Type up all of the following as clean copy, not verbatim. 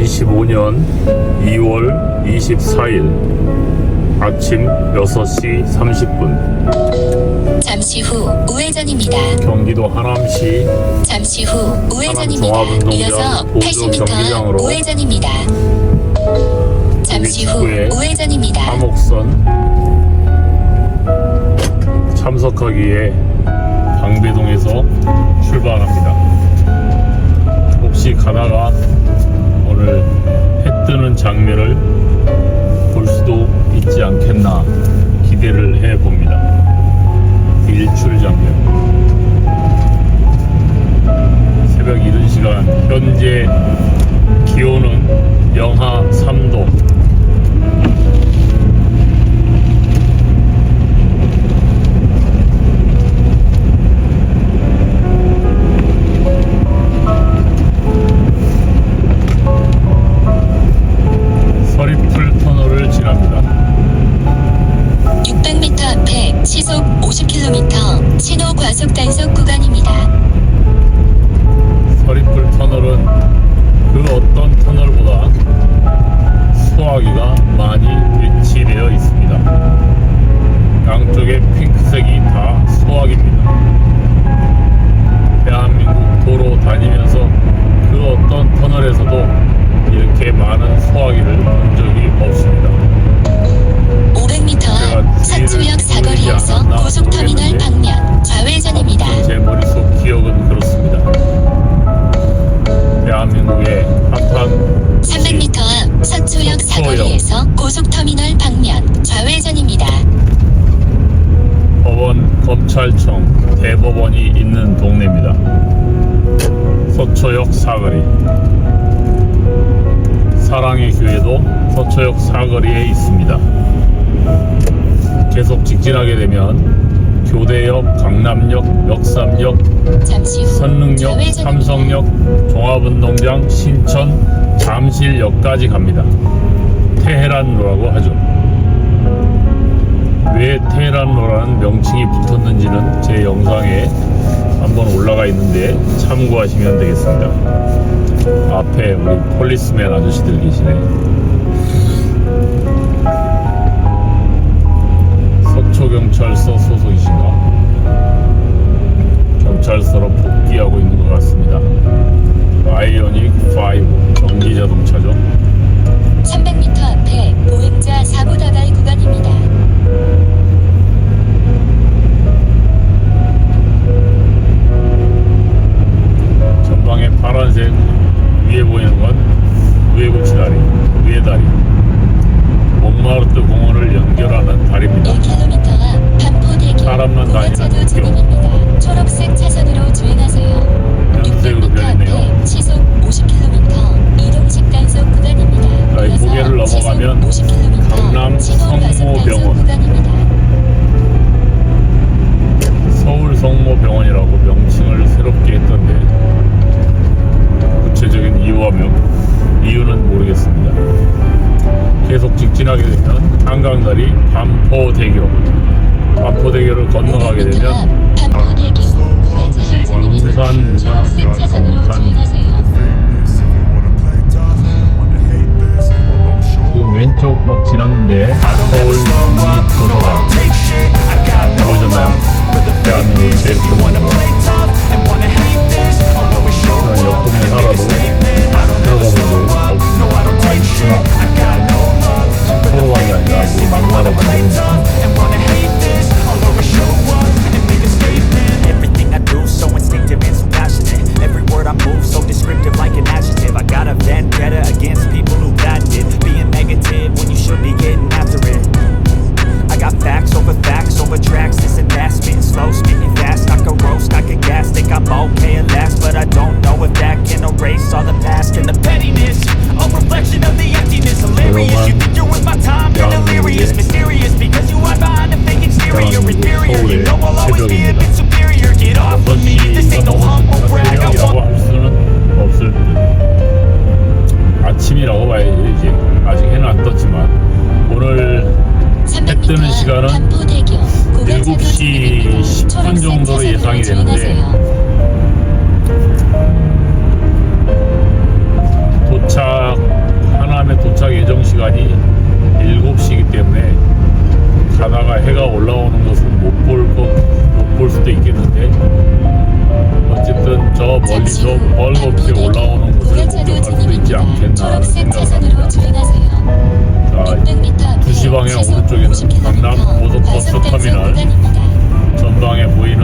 2025년 2월 24일 아침 6시 30분 잠시 후 우회전입니다. 경기도 하남시 잠시 후 우회전입니다. 종합운동장 이어서 보조 80m 경기장으로 우회전입니다. 잠시 후 직후에 우회전입니다. 화목선 참석하기에 방배동에서 출발합니다. 혹시 가다가 오늘 해 뜨는 장면을 볼 수도 있지 않겠나 기대를 해봅니다. 일출 장면. 새벽 이른 시간 현재 기온은 영하 3도. 서리풀 터널을 지납니다. 600m 앞에 시속 50km 신호 과속 단속 구간입니다. 서리풀 터널은 그 어떤 터널보다 소화기가 많이 배치되어 있습니다. 양쪽에 핑크색이 다 소화기입니다. 대한민국 도로 다니면서 그 어떤 터널에서도 이렇게 많은 소화기를 본 적이 없습니다. 500m 앞 서초역 사거리에서 고속터미널 방면 좌회전입니다. 제 머릿속 기억은 그렇습니다. 대한민국의 핫한 300m 앞 서초역 사거리에서 고속터미널 방면 좌회전입니다. 법원, 검찰청, 대법원이 있는 동네입니다. 서초역 사거리. 사랑의 교회도 서초역 사거리에 있습니다. 계속 직진하게 되면 교대역, 강남역, 역삼역, 잠시 후 선릉역, 좌회전입니다. 삼성역, 종합운동장, 신천, 잠실역까지 갑니다. 테헤란로라고 하죠. 왜 테헤란로라는 명칭이 붙었는지는 제 영상에 한번 올라가 있는데 참고하시면 되겠습니다. 앞에 우리 폴리스맨 아저씨들 계시네. 서초경찰서 소속이신가? 경찰서로 복귀하고 있는 것 같습니다. 아이오닉 5 전기자동차죠. 300m 앞에 보행자 사고 다발 구간입니다. 전방에 파란색 위에 보이는 건 우회고치다리, 우회다리, 몽마르트 공원을 연결하는 다리입니다. 1km 앞 반포대교 사람만 다니는 고가차도 국경. 진입입니다. 초록색 차선으로 주행하세요. 연색으로 600m 변했네요. 앞에 시속 50km 이동식 단속 구간입니다. 자, 이 이어서 고개를 시속 넘어가면 50km 강남 신호 과속 성모병원. 단속 구간입니다. 서울 성모병원이라고 명칭을 새롭게 했던데 구체적인 이유는 모르겠습니다. 계속 직진하게 되면 한강다리 반포대교를 건너가게 500m 되면 앞 반포대교 왼차선 진입입니다. 초록색 차선으로 주행하세요. 지금 왼쪽 막 지났는데 서울 국립도서관 보셨나요? 대한민국 제일 큰 도서관. 옆 동네 살아도 들어가본 적 없습니다. 서로가 게 아니라 우리 막나라 분들입니다. Everything I do so instinctive and so passionate. Every word I move so descriptive like an adjective. I got a vendetta against people who patented being negative when you should be getting after it. I got facts over tracks. This and that, spitting slow, spitting fast. I could roast, I could gas. Think I'm okay at last, but I don't know if that can erase all the past and the pettiness. A reflection of the emptiness. Hilarious. You think you're worth my time? You're delirious, mysterious because you hide behind a fake exterior. Inferior. You know I'll always be a bit superior. Get off of me. This ain't no humble brag. I 라고 want. 할 수는 없을 듯. 아침이라고 봐야지. 이제 아직 해는 안 떴지만 오늘 해 뜨는 시간은 7시 10분 정도로 예상이 되는데 도착 썰겁게 올라오는 곳을 고가차도 목격할 수 있지 않겠나 하는 초록색 생각을 차선으로 합니다. 주행하세요. 자, 600m 2시 방향 오른쪽에는 강남 고속버스 터미널, 전방에 보이는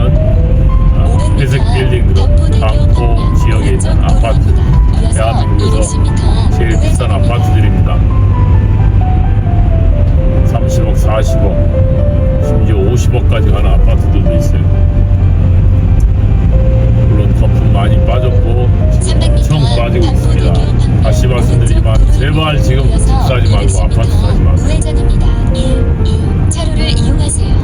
회색 빌딩으로 반포 지역에 있는 아파트, 대한민국에서 제일 비싼 아파트들입니다. 30억, 40억, 심지어 50억까지 가는 아파트들도 있어요. 물론 거품 많이 빠졌고 지금 엄청 빠지고 있습니다. 다시 말씀드리지만 제발 지금 집 사지 말고 아파트 사지 마세요. 우회전입니다. 1, 2 차로를 이용하세요.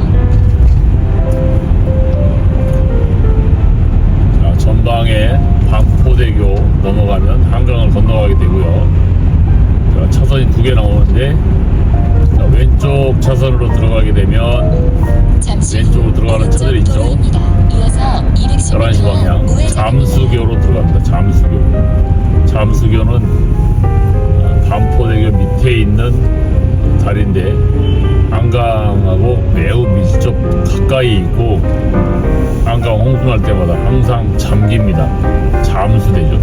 자, 전방에 반포대교 넘어가면 한강을 건너가게 되고요. 자, 차선이 2개 나오는데, 자, 왼쪽 차선으로 들어가게 되면 잠시 왼쪽으로 들어가는 차들이 있죠. 도로입니다. 이어서 11시 방향 잠수교로 들어갑니다. 잠수교는 반포대교 밑에 있는 다리인데 한강하고 매우 밀접 가까이 있고 한강 홍수날 때마다 항상 잠깁니다. 잠수되죠.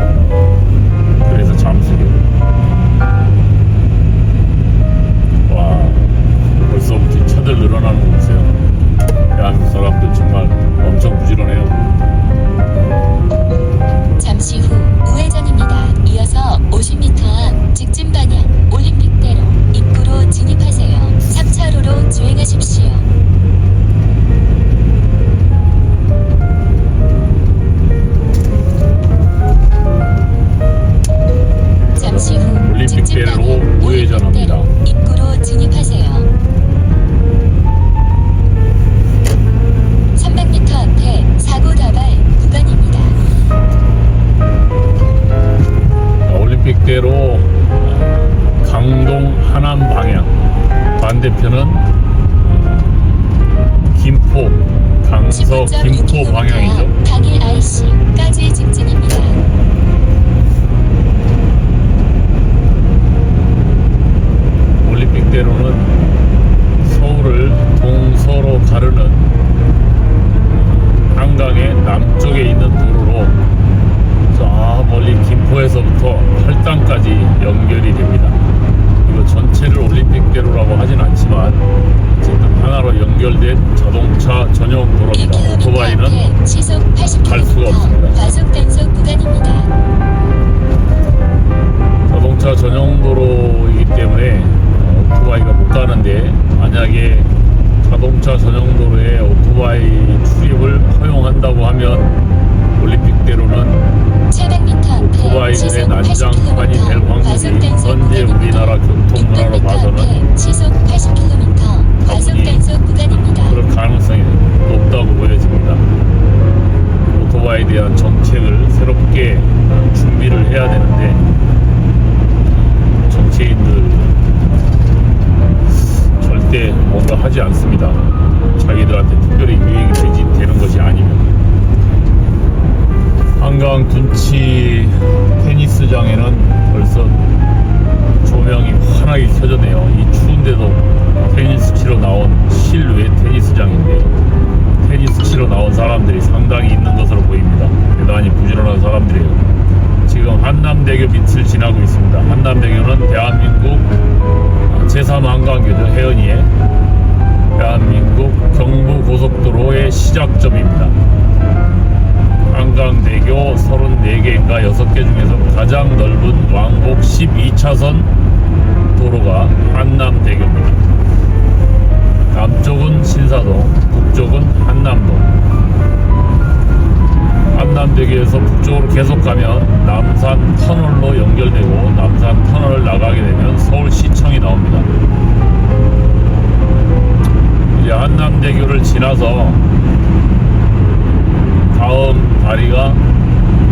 그래서 잠수교. 와, 벌써부터 차들 늘어나는 거 보세요. 대한민국 사람들 정말 엄청 부지런해요. 잠시 후 우회전입니다. 이어서 50m 앞 직진 방향 올림픽대로 입구로 진입하세요. 3차로로 주행하십시오. 잠시 후 올림픽대로 직진 방향 우회전합니다. 올림픽대로 입구로 진입하세요. 300m 앞에 사고 다발 구간입니다. 자, 올림픽대로 강동 하남 방향, 반대편은 김포, 강서 김포 방향이죠. 당일 IC까지 직진입니다. 올림픽대로는 서울을 동서로 가르는 한강의 남쪽에 있는 도로로 저 멀리 김포에서부터 팔당까지 연결이 됩니다. 이거 전체를 올림픽대로라고 하진 않지만 어쨌든 하나로 연결된 자동차 전용 도로입니다. 1km 오토바이는 앞에 시속 80km 갈 수가 없습니다. 과속 단속 구간입니다. 자동차 전용 도로이기 때문에 오토바이가 못 가는데, 만약에 자동차 전용 도로에 오토바이 출입을 허용한다고 하면 올림픽대로는 700m 앞에 오토바이들의 시속 난장판이 될 80km 확률이 과속 단속 현재 구간입니다. 우리나라 교통 문화로 600m 봐서는 앞에 시속 80km 과속 단속 구간입니다. 그럴 가능성이 높다고 보여집니다. 오토바이에 대한 정책을 새롭게 준비를 해야 되는데 정치인들 절대 뭔가 하지 않습니다. 자기들한테 특별히 유익이 되는 것이 아니면. 한강 둔치 테니스장에는 벌써 조명이 환하게 켜졌네요. 이 추운데도 테니스 치러 나온 실외 테니스장인데 테니스 치러 나온 사람들이 상당히 있는 것으로 보입니다. 대단히 부지런한 사람들이에요. 지금 한남대교 밑을 지나고 있습니다. 한남대교는 대한민국 제3한강교죠. 혜연이의 대한민국 경부고속도로의 시작점입니다. 한강대교 34개인가 6개 중에서 가장 넓은 왕복 12차선 도로가 한남대교입니다. 남쪽은 신사동, 북쪽은 한남동. 한남대교에서 북쪽으로 계속 가면 남산 터널로 연결되고, 남산 터널을 나가게 되면 서울시청이 나옵니다. 이제 한남대교를 지나서 다음 다리가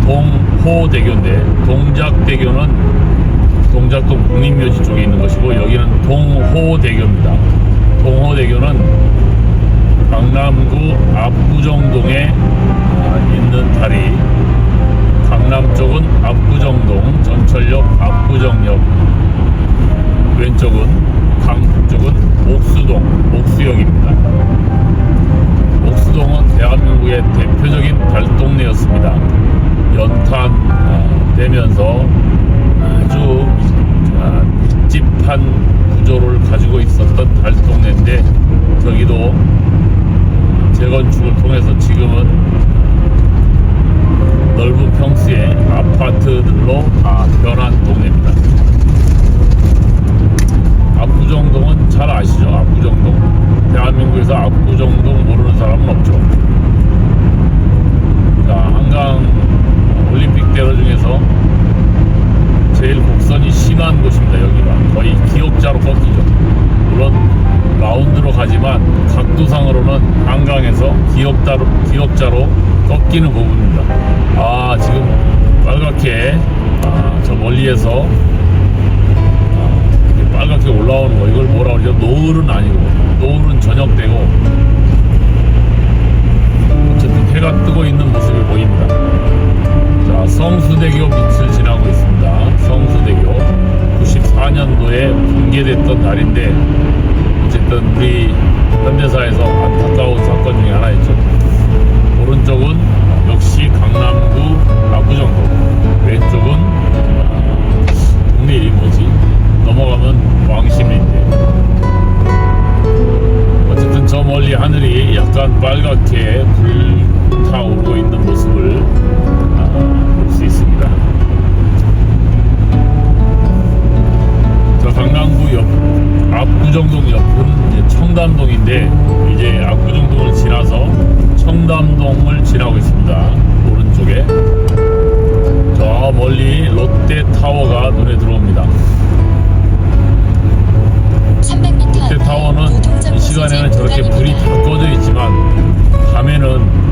동호대교인데, 동작대교는 동작동 국립묘지 쪽에 있는 것이고, 여기는 동호대교입니다. 동호대교는 강남구 압구정동에 있는 다리, 강남 쪽은 압구정동, 전철역 압구정역, 왼쪽은 강북 쪽은 옥수동, 옥수역입니다. 옥수동은 대한민국의 대표적인 달동네였습니다. 연탄되면서 아주 찝찝한 구조를 가지고 있었던 달동네인데 저기도 재건축을 통해서 지금은 넓은 평수의 아파트들로 다 변한 동네입니다. 압구정동은 잘 아시죠? 압구정동. 대한민국에서 압구정동 모르는 사람은 없죠. 자, 한강 올림픽대로 중에서 제일 곡선이 심한 곳입니다. 여기가 거의 기역자로 꺾이죠. 물론 라운드로 가지만 각도상으로는 한강에서 기역자로 꺾이는 부분입니다. 지금 빨갛게 저 멀리에서 빨갛게 올라오는 거, 이걸 뭐라 그러죠? 노을은 아니고, 노을은 저녁되고 어쨌든 해가 뜨고 있는 모습이 보입니다. 자, 성수대교 밑을 지나고 있습니다. 성수대교 94년도에 붕괴됐던 날인데 어쨌든 우리 현대사에서 안타까운 사건 중에 하나였죠. 오른쪽은 역시 강남구 압구정동, 왼쪽은 동네 이름이 뭐지? 넘어가면 왕십리인데 어쨌든 저 멀리 하늘이 약간 빨갛게 불타오르고 있는 모습을 볼 수 있습니다. 저 강남구 옆 압구정동 옆은 이제 청담동인데 이제 압구정동을 지나서 청담동을 지나고 있습니다. 오른쪽에 저 멀리 롯데타워가 눈에 들어옵니다. 300m 롯데타워는 이 시간에는 저렇게 불이 다 꺼져 있지만 밤에는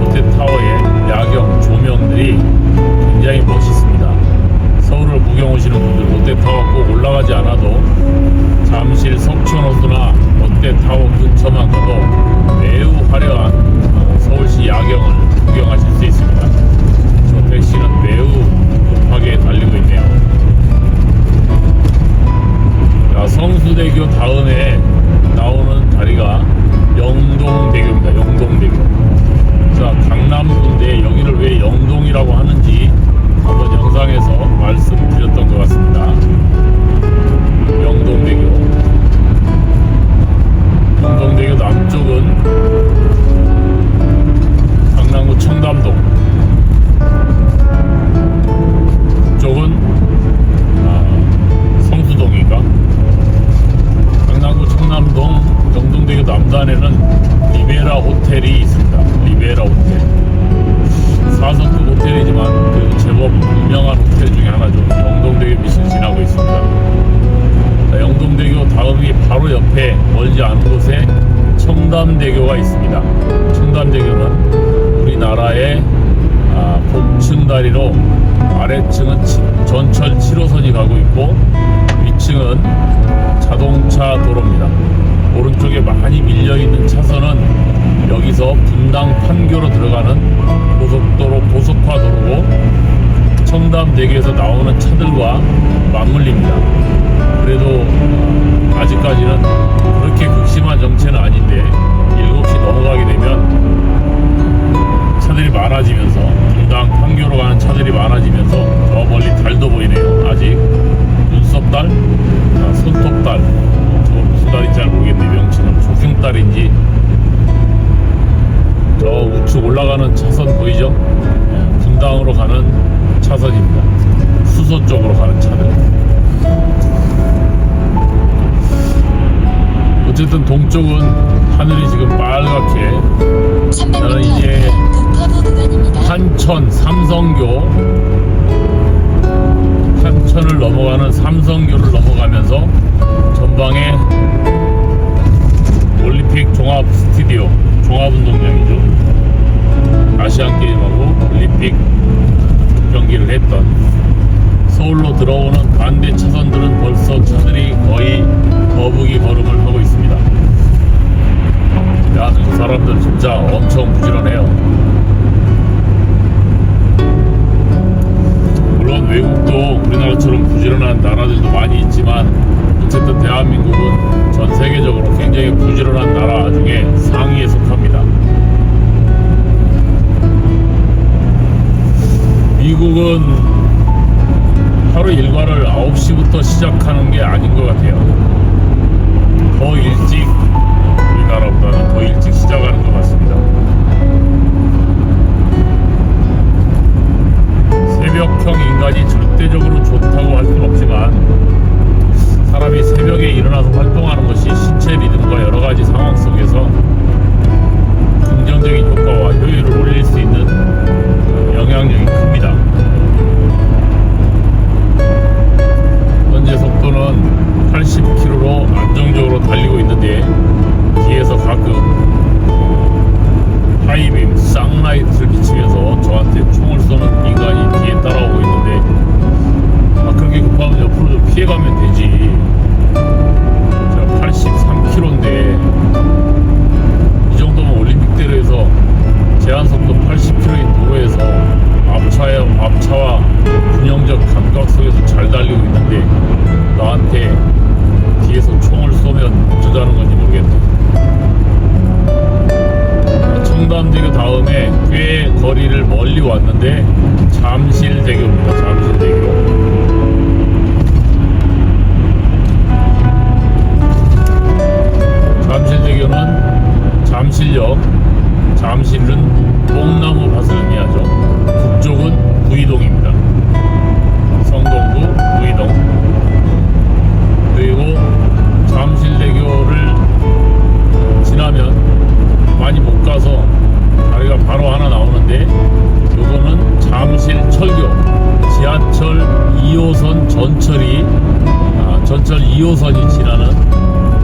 롯데타워의 야경 조명들이 굉장히 멋있습니다. 서울을 구경 오시는 분들 롯데타워 꼭 올라가지 않아도 잠실 석촌호수나 롯데타워 근처만 가도 매우 화려한 서울시 야경을 구경하실 수 있습니다. 저 택시는 매우 급하게 달리고 있네요. 자, 성수대교 다음에 나오는 다리가 영동대교입니다. 영동대교. 자, 강남구인데 여기를 왜 영동이라고 하는지 한번 영상에서 말씀드렸던 것 같습니다. 영동대교. 영동대교 남쪽은 강남구 청담동, 북쪽은 성수동인가? 강남구 청남동 영동대교 남단에는 리베라 호텔이 있습니다. 리베라 호텔. 4성급 호텔이지만 그래도 제법 유명한 호텔 중에 하나죠. 영동대교 밑을 지나고 있습니다. 자, 영동대교 다음이 바로 옆에 멀지 않은 곳에 청담대교가 있습니다. 청담대교는 우리나라의 복층 다리로 아래층은 전철 7호선이 가고 있고 위층은 자동차 도로입니다. 오른쪽에 많이 밀려있는 차선은 여기서 분당 판교로 들어가는 고속도로 고속화도로고 청담대교에서 나오는 차들과 맞물립니다. 그래도 아직까지는 그렇게 극심한 정체는 아닌데 7시 넘어가게 되면 차들이 많아지면서 분당 판교로 가는 차들이 많아지면서 저 멀리 달도 보이네요. 아직 눈썹달, 손톱달, 저건 무슨 달인지 잘 모르겠네요. 명칭은 조승달인지. 저 우측 올라가는 차선 보이죠? 분당으로 가는 차선입니다. 수소 쪽으로 가는 차들. 어쨌든 동쪽은 하늘이 지금 빨갛게, 저는 이제 한천 삼성교를 넘어가는 삼성교를 넘어가면서 전방에 올림픽 종합 스튜디오, 종합운동장이죠. 아시안게임하고 올림픽 경기를 했던 서울로 들어오는 반대 차선들은 벌써 차들이 거의 거북이 걸음을 하고 있습니다. 야, 그 사람들 진짜 엄청 부지런해요. 물론 외국도 우리나라처럼 부지런한 나라들도 많이 있지만 어쨌든 대한민국은 전 세계적으로 굉장히 부지런한 나라 중에 상위에 속합니다. 미국은 하루 일과를 9시부터 시작하는 게 아닌 것 같아요. 더 일찍, 우리나라보다는 더 일찍 시작하는 것 같습니다. 새벽형 인간이 절대적으로 좋다고 할 수는 없지만, 사람이 새벽에 일어나서 활동하는 것이 신체 리듬과 여러 가지 상황 속에서 긍정적인 효과와 효율을 올릴 수 있는 영향력이 큽니다. 현재 속도는 80km로 안정적으로 달리고 있는데, 뒤에서 가끔 하이빔, 쌍라이트를 비치면서 저한테 총을 쏘는 인간이 뒤에 따라오고 있는데, 그렇게 급하면 옆으로 좀 피해가면 되지. 제가 83km인데 이 정도면 올림픽대로에서 제한속도 80km인 도로에서 앞차와 균형적 감각 속에서 잘 달리고 있는데, 나한테 뒤에서 총을 쏘면 어쩌자는 건지 모르겠네. 청담대교 다음에 꽤 거리를 멀리 왔는데 잠실대교입니다. 잠실대교. 잠실대교는 잠실역, 잠실은 뽕나무 밭을 의미하죠. 북쪽은 구이동입니다. 성동구 구이동. 그리고 잠실대교를 지나면 많이 못 가서 다리가 바로 하나 나오는데, 요거는 잠실철교, 지하철 2호선 전철 2호선이 지나는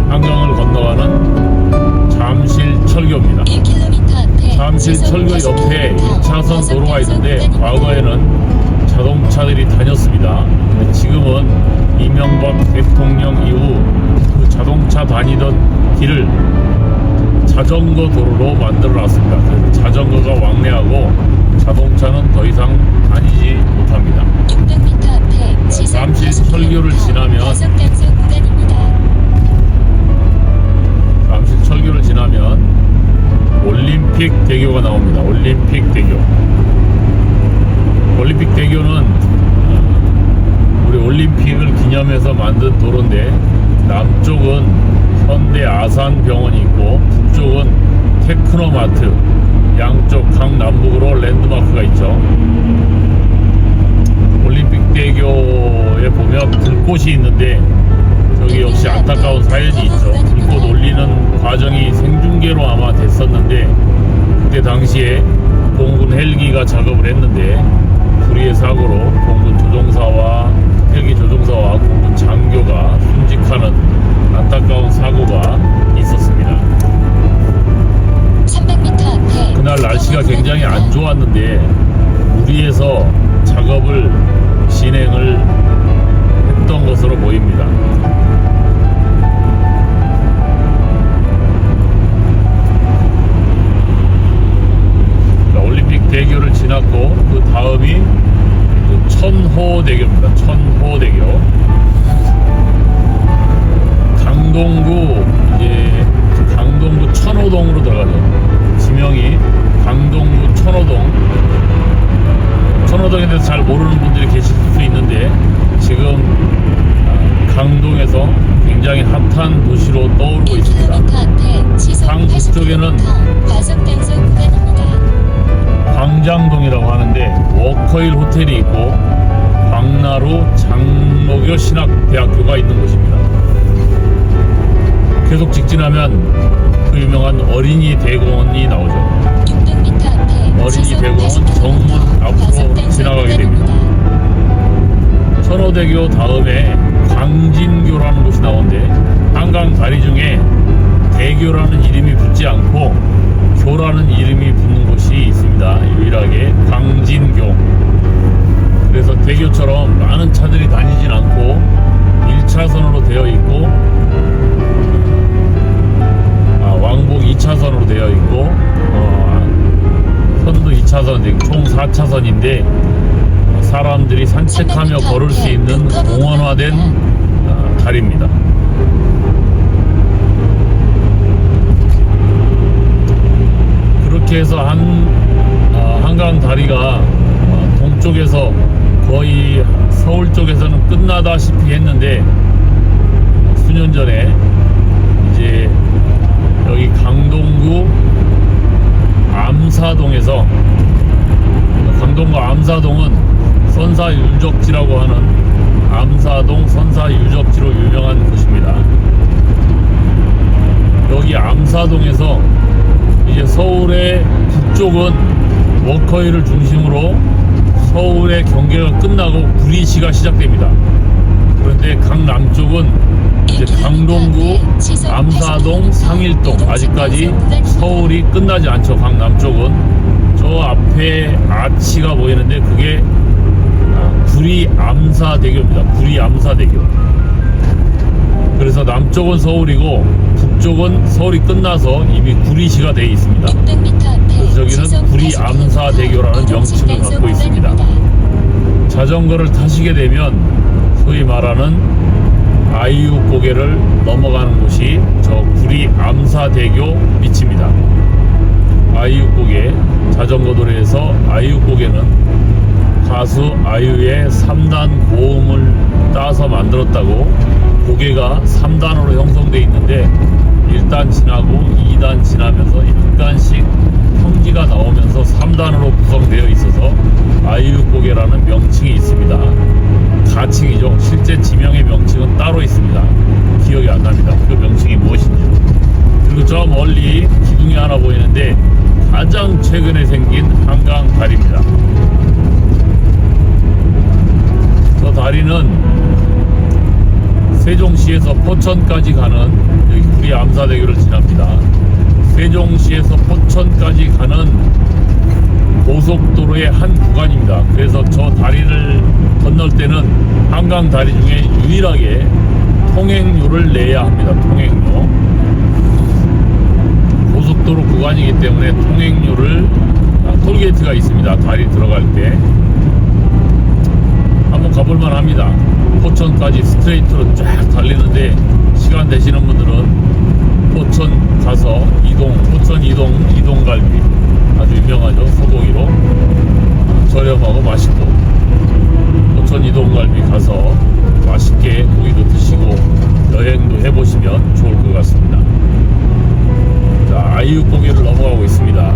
한강을 건너가는 잠실철교입니다. 1km 앞에 잠실철교 옆에 2차선 도로가 있는데, 과거에는 자동차들이 다녔습니다. 근데 지금은 이명박 대통령 이후 그 자동차 다니던 길을 자전거 도로로 만들어 놨습니다. 그래서 자전거가 왕래하고 자동차는 더 이상 다니지 못합니다. 600m 앞에 잠실 철교를 지나면 과속 단속 구간입니다. 잠실 철교를 지나면 올림픽 대교가 나옵니다. 올림픽 대교. 올림픽 대교는 우리 올림픽을 기념해서 만든 도로인데, 남쪽은 현대 아산병원이 있고 북쪽은 테크노마트, 양쪽 각 남북으로 랜드마크가 있죠. 올림픽 대교에 보면 불꽃이 있는데, 저기 역시 안타까운 사연이 있죠. 불꽃 올리는 과정이 생중계로 아마 됐었는데, 그때 당시에 공군 헬기가 작업을 했는데 불의의 사고로 공군 조종사와 헬기 조종사와 공군 장교가 순직하는 안타까운 사고가 있었습니다. 300m 앞에 그날 날씨가 굉장히 안 좋았는데 무리해서 작업을 진행을 했던 것으로 보입니다. 자, 올림픽 대교를 지났고 그 다음이 천호대교입니다. 천호대교. 강동구, 이제 강동구 천호동으로 들어가죠. 지명이 강동구 천호동. 천호동에 대해서 잘 모르는 분들이 계실 수 있는데, 지금 강동에서 굉장히 핫한 도시로 떠오르고 있습니다. 1km 앞에 시속 강북쪽에는 80km 과속 단속 구간입니다. 광장동이라고 하는데 워커힐 호텔이 있고 광나루 장로교 신학대학교가 있는 곳입니다. 계속 직진하면 그 유명한 어린이 대공원이 나오죠. 600m 앞에 어린이 대공원 정문 앞으로 지나가게 됩니다. 천호대교 다음에 광진교라는 곳이 나오는데, 한강 다리 중에 대교라는 이름이 붙지 않고 교라는 이름이 붙는 곳이 있습니다. 유일하게 광진교. 그래서 대교처럼 많은 차들이 다니진 않고 1차선으로 되어 있고, 왕복 2차선으로 되어 있고, 선도 2차선, 총 4차선인데 사람들이 산책하며 걸을 수 있는 공원화된 다리입니다. 그렇게 해서 한강 다리가 북쪽에서 거의 서울 쪽에서는 끝나다시피 했는데 수년 전에 이제 여기 강동구 암사동에서, 강동구 암사동은 선사유적지라고 하는 암사동 선사유적지로 유명한 곳입니다. 여기 암사동에서 이제 서울의 북쪽은 워커힐을 중심으로 서울의 경계가 끝나고 구리시가 시작됩니다. 그런데 강남쪽은 이제 강동구, 암사동, 상일동, 아직까지 서울이 끝나지 않죠. 강남쪽은 저 앞에 아치가 보이는데 그게 구리암사대교입니다. 구리암사대교. 그래서 남쪽은 서울이고 북쪽은 서울이 끝나서 이미 구리시가 되어 있습니다. 600m 앞에 그래서 저기는 시속 구리암사대교라는 명칭을 갖고 있습니다. 자전거를 타시게 되면 소위 말하는 아이유고개를 넘어가는 곳이 저 구리암사대교 밑입니다. 아이유고개, 자전거 도로에서 아이유고개는 가수 아이유의 3단 고음을 따서 만들었다고 고개가 3단으로 형성되어 있는데 1단 지나고 2단 지나면서 약간씩 평지가 나오면서 3단으로 구성되어 있어서 아이유고개라는 명칭이 있습니다. 가칭이죠. 실제 지명의 명칭은 따로 있습니다. 기억이 안 납니다. 그 명칭이 무엇인지. 그리고 저 멀리 기둥이 하나 보이는데 가장 최근에 생긴 한강 다리입니다. 저 다리는 세종시에서 포천까지 가는, 여기 구리암사대교를 지납니다. 세종시에서 포천까지 가는 고속도로의 한 구간입니다. 그래서 저 다리를 건널 때는 한강 다리 중에 유일하게 통행료를 내야 합니다. 통행료. 고속도로 구간이기 때문에 통행료를, 톨게이트가 있습니다. 다리 들어갈 때 한번 가볼만 합니다. 포천까지 스트레이트로 쫙 달리는데 시간 되시는 분들은 포천 가서 포천 이동갈비 아주 유명하죠. 소고기로 저렴하고 맛있고, 포천 이동갈비 가서 맛있게 고기도 드시고 여행도 해보시면 좋을 것 같습니다. 자, 아이유고개를 넘어가고 있습니다.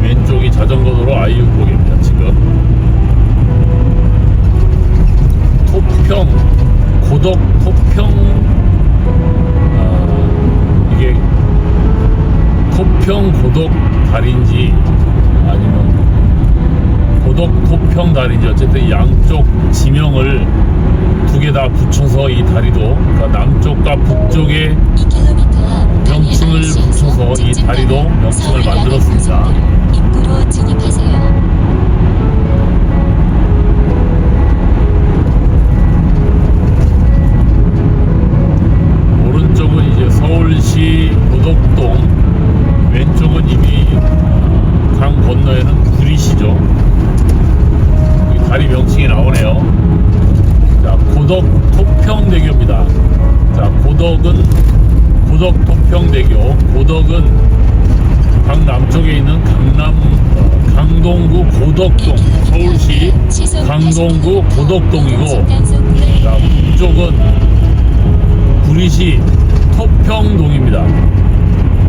왼쪽이 자전거도로 아이유고개입니다. 지금 토평, 이게 토평 고덕 다리인지 아니면 고덕 토평 다리인지 어쨌든 양쪽 지명을 두 개 다 붙여서 이 다리도, 그러니까 남쪽과 북쪽의 2km 명칭을 붙여서 이 다리도 명칭을 만들었습니다. 입구로 진입하세요. 오른쪽은 이제 서울시 고덕동, 왼쪽은 이미 강 건너에는 구리시죠. 이 다리 명칭이 나오네요. 자, 고덕 토평대교입니다. 자, 고덕은 고덕 토평대교. 고덕은 강남쪽에 있는 강동구 고덕동, 서울시 강동구 고덕동이고, 자, 북쪽은 구리시 토평동입니다.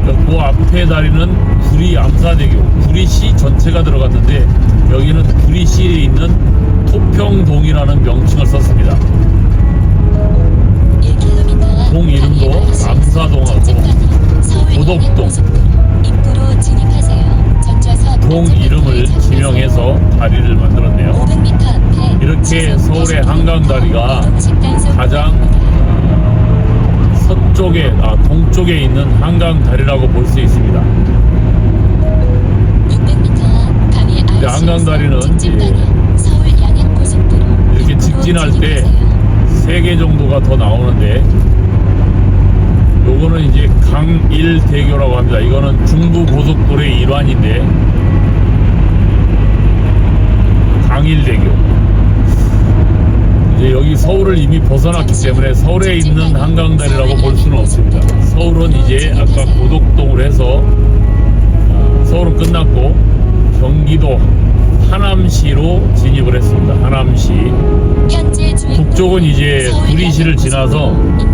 그 앞에 다리는 구리암사대교, 구리시 전체가 들어갔는데 여기는 구리시에 있는 토평동이라는 명칭을 썼습니다. 동 이름도 암사동하고 고덕동, 동 이름을 지명해서 다리를 만들었네요. 이렇게 서울의 한강다리가 가장 동쪽에 있는 한강다리라고 볼 수 있습니다. 이제 한강다리는 이렇게 직진할 때 3개 정도가 더 나오는데, 요거는 이제 강일대교라고 합니다. 이거는 중부고속도로의 일환인데, 강일대교. 이제 여기 서울을 이미 벗어났기 때문에 서울에 있는 한강다리라고 볼 수는 없습니다. 서울은 이제 아까 고덕동으로 해서 서울은 끝났고, 경기도 하남시로 진입을 했습니다. 하남시. 현재 주행 북쪽은 이제 구리시를 지나서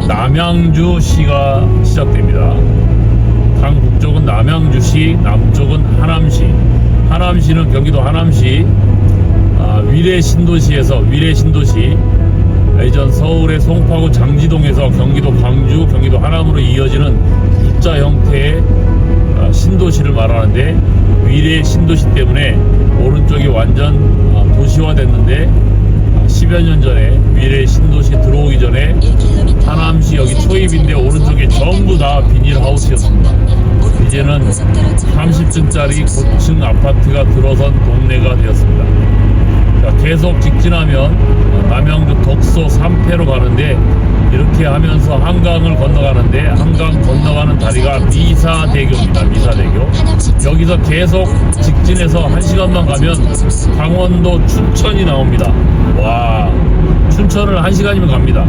남양주시가 시작됩니다. 강북쪽은 남양주시, 남쪽은 하남시. 하남시는 경기도 하남시, 위례 신도시에서 예전 서울의 송파구 장지동에서 경기도 광주, 경기도 하남으로 이어지는 U자 형태의 신도시를 말하는데, 위례 신도시 때문에 오른쪽이 완전 도시화 됐는데, 10여 년 전에 위례 신도시 들어오기 전에 1km 하남시 여기 초입인데 오른쪽에 전부 다 비닐하우스였습니다. 이제는 30층짜리 고층 아파트가 들어선 동네가 되었습니다. 자, 계속 직진하면 남양주 덕소 3패로 가는데, 이렇게 하면서 한강을 건너가는데, 한강 건너가는 다리가 미사대교입니다. 미사대교. 여기서 계속 직진해서 1시간만 가면 강원도 춘천이 나옵니다. 와, 춘천을 1시간이면 갑니다.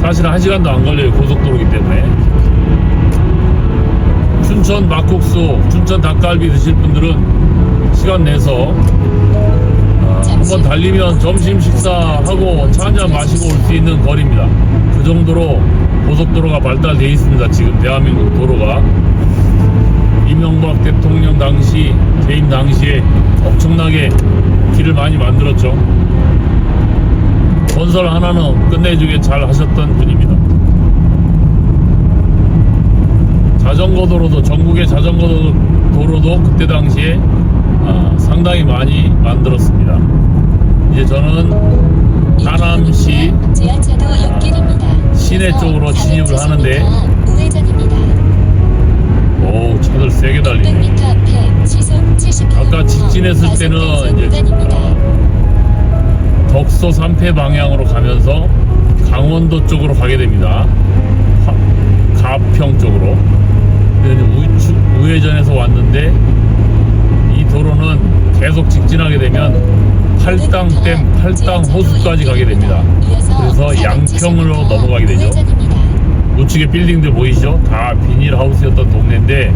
사실은 1시간도 안 걸려요. 고속도로이기 때문에. 춘천 막국수, 춘천 닭갈비 드실 분들은 시간 내서 한번 달리면 점심 식사하고 차 한잔 마시고 올 수 있는 거리입니다. 그 정도로 고속도로가 발달되어 있습니다. 지금 대한민국 도로가. 이명박 대통령 당시, 재임 당시에 엄청나게 길을 많이 만들었죠. 건설 하나는 끝내주게 잘 하셨던 분입니다. 자전거 도로도, 전국의 자전거 도로도 그때 당시에 상당히 많이 만들었습니다. 이제 저는 하남시 시내 쪽으로 진입을 하는데, 오, 차들 세게 달리네. 아까 직진했을 때는 이제 덕소 3패 방향으로 가면서 강원도 쪽으로 가게 됩니다. 가평 쪽으로. 우회전에서 왔는데, 이 도로는 계속 직진하게 되면 팔당댐, 팔당 호수까지 가게 됩니다. 그래서 양평으로 넘어가게 되죠. 우측에 빌딩들 보이시죠? 다 비닐하우스였던 동네인데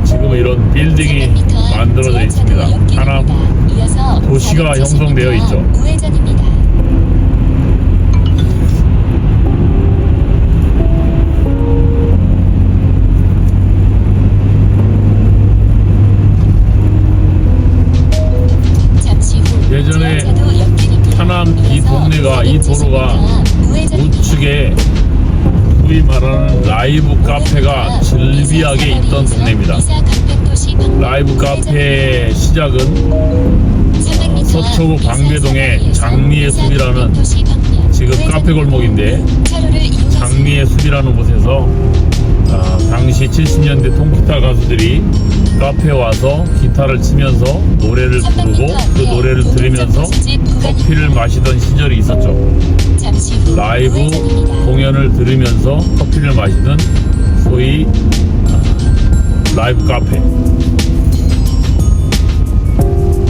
지금은 이런 빌딩이 만들어져 있습니다. 하남 도시가 형성되어 있죠. 예전에 하남 이 동네가, 이 도로가 우측에 소위 말하는 라이브 카페가 즐비하게 있던 동네입니다. 라이브 카페 시작은 서초구 방배동의 장미의 숲이라는, 지금 카페 골목인데 장미의 숲이라는 곳에서 당시 70년대 통기타 가수들이 카페에 와서 기타를 치면서 노래를 부르고 그 노래를 들으면서 커피를 마시던 시절이 있었죠. 라이브 공연을 들으면서 커피를 마시는 소위 라이브 카페.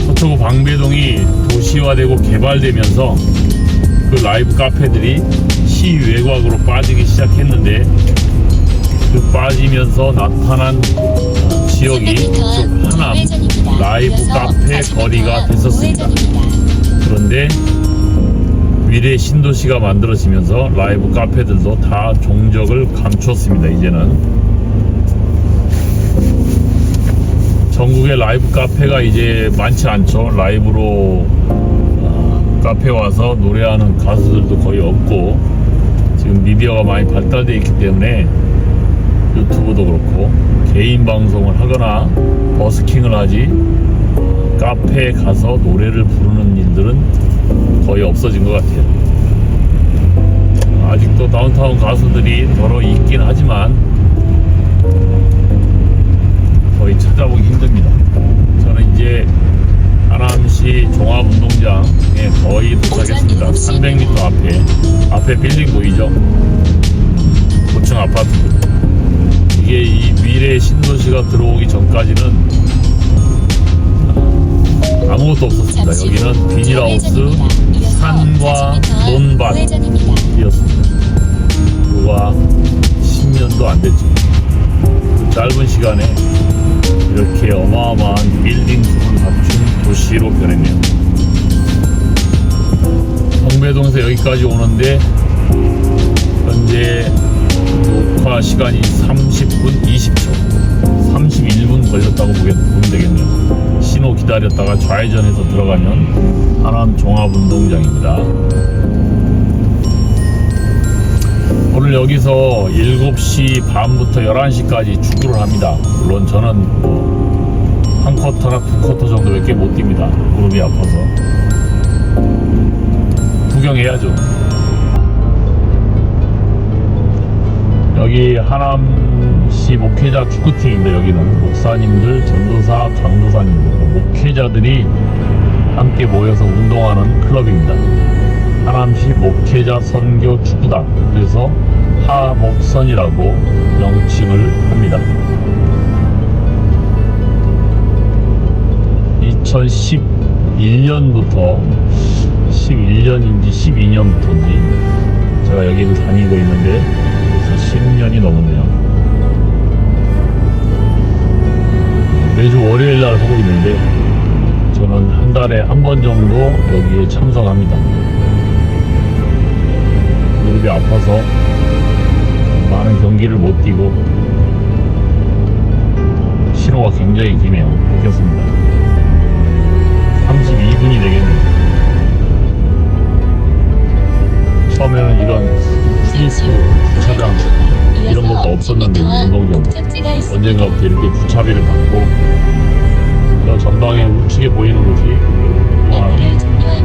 서초구 방배동이 도시화되고 개발되면서 그 라이브 카페들이 시 외곽으로 빠지기 시작했는데, 그 빠지면서 나타난 지역이 하남 라이브 카페 거리가 됐었습니다. 그런데 위례 신도시가 만들어지면서 라이브 카페들도 다 종적을 감췄습니다. 이제는 전국에 라이브 카페가 이제 많지 않죠. 라이브로 카페 와서 노래하는 가수들도 거의 없고, 지금 미디어가 많이 발달되어 있기 때문에 유튜브도 그렇고 개인 방송을 하거나 버스킹을 하지 카페에 가서 노래를 부르는 일들은 거의 없어진 것 같아요. 아직도 다운타운 가수들이 더러 있긴 하지만 거의 찾아보기 힘듭니다. 저는 이제 하남시 종합운동장에 거의 도착했습니다. 300m 앞에 빌딩 보이죠? 고층 아파트들. 이게 이 위례 신도시가 들어오기 전까지는 아무것도 없었습니다. 여기는 비닐하우스, 산과 논밭이었습니다. 불과 10년도 안 됐죠. 그 짧은 시간에 이렇게 어마어마한 빌딩 숲을 갖춘 도시로 변했네요. 홍배동에서 여기까지 오는데 현재 녹화 시간이 30분 20초 31분 걸렸다고 보면 되겠네요. 신호 기다렸다가 좌회전해서 들어가면 하남 종합운동장입니다. 오늘 여기서 7시 반부터 11시까지 축구를 합니다. 물론 저는 한 쿼터나 두 쿼터 정도밖에 못 뜁니다. 무릎이 아파서. 구경해야죠. 여기 하남시 목회자 축구팀인데 여기는 목사님들, 전도사, 강도사님들, 목회자들이 함께 모여서 운동하는 클럽입니다. 하남시 목회자 선교 축구단, 그래서 하목선이라고 명칭을 합니다. 2011년부터 11년인지 12년부터인지 제가 여기를 다니고 있는데 벌써 10년이 넘었네요. 매주 월요일날 하고 있는데 저는 한 달에 한 번 정도 여기에 참석합니다. 무릎이 아파서 많은 경기를 못 뛰고 신호가 굉장히 기네요. 끊겼습니다. 32분이 되겠네요. 처음에는 이런 주차장 이런 것도 없었는데 운동장 언젠가부터 이렇게 주차비를 받고 저 전방에 우측에 보이는 곳이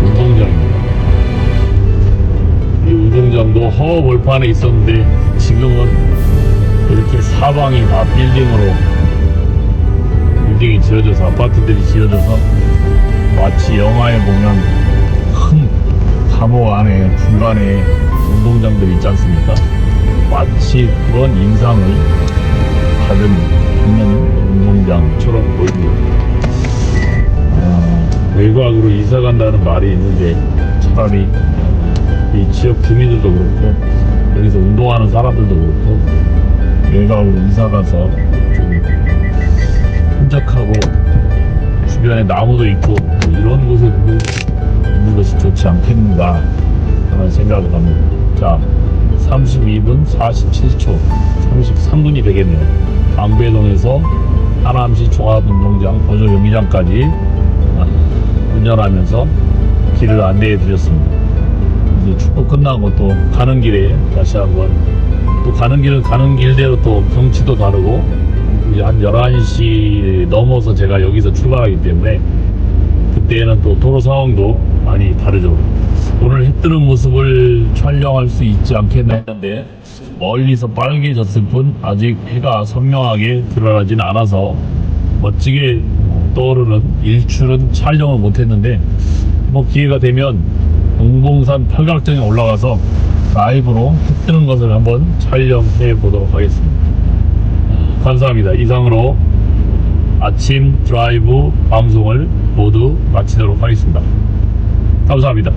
운동장입니다. 이 운동장도 허허벌판에 있었는데 지금은 이렇게 사방이 다 빌딩이 지어져서 아파트들이 지어져서 마치 영화에 보면 큰 감옥 안에 중간에 운동장들이 있지 않습니까? 마치 그런 인상을 받은 운동장처럼 보입니다. 외곽으로 이사 간다는 말이 있는데 차라리 이 지역 주민들도 그렇고 여기서 운동하는 사람들도 그렇고 외곽으로 이사 가서 좀 한적하고 주변에 나무도 있고 이런 곳에 있는 것이 좋지 않겠는가 하는 생각을 합니다. 자, 32분 47초 33분이 되겠네요. 방배동에서 하남시 종합운동장 보조 경기장까지 운전하면서 길을 안내해 드렸습니다. 이제 축구 끝나고 또 가는 길에 다시 한번 또 가는 길은 가는 길대로 또 경치도 다르고 이제 한 11시 넘어서 제가 여기서 출발하기 때문에 그때는 또 도로 상황도 많이 다르죠. 오늘 해 뜨는 모습을 촬영할 수 있지 않겠나 했는데 멀리서 빨개졌을 뿐 아직 해가 선명하게 드러나진 않아서 멋지게 떠오르는 일출은 촬영을 못했는데 뭐 기회가 되면 웅봉산 팔각정에 올라가서 라이브로 해 뜨는 것을 한번 촬영해 보도록 하겠습니다. 감사합니다. 이상으로 아침 드라이브 방송을 모두 마치도록 하겠습니다. 감사합니다.